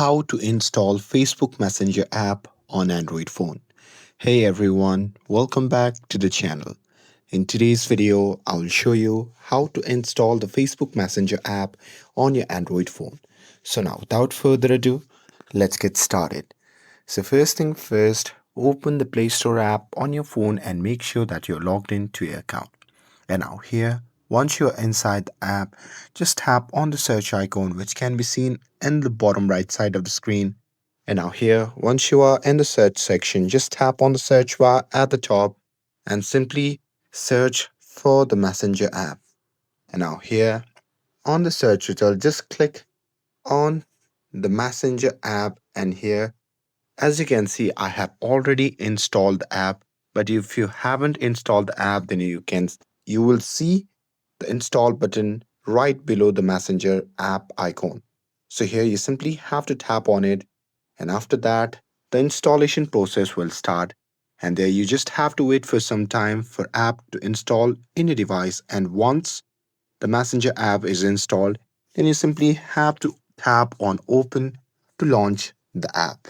how to install Facebook Messenger app on Android phone. Hey everyone, welcome back to the channel. In today's video, I'll show you how to install the Facebook Messenger app on your Android phone. So now, without further ado, let's get started. So first thing first, open the Play Store app on your phone and make sure that you're logged into your account. And now here, once you're inside the app, just tap on the search icon which can be seen in the bottom right side of the screen. And now here, once you are in the search section, just tap on the search bar at the top and simply search for the Messenger app. And now here, on the search result, just click on the Messenger app, and here, as you can see, I have already installed the app. But if you haven't installed the app, then you will see the install button right below the Messenger app icon. So here you simply have to tap on it, and after that the installation process will start, and there you just have to wait for some time for app to install in your device. And once the Messenger app is installed, then you simply have to tap on open to launch the app.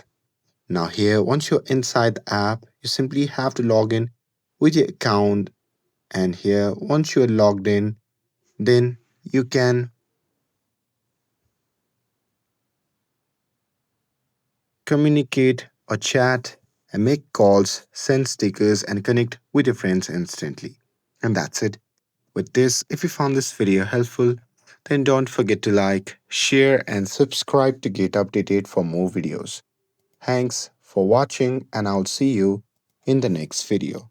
Now here, once you're inside the app, you simply have to log in with your account, and here once you're logged in, then you can communicate or chat and make calls, send stickers, and connect with your friends instantly. And that's it. With this, if you found this video helpful, then don't forget to like, share, and subscribe to get updated for more videos. Thanks for watching, and I'll see you in the next video.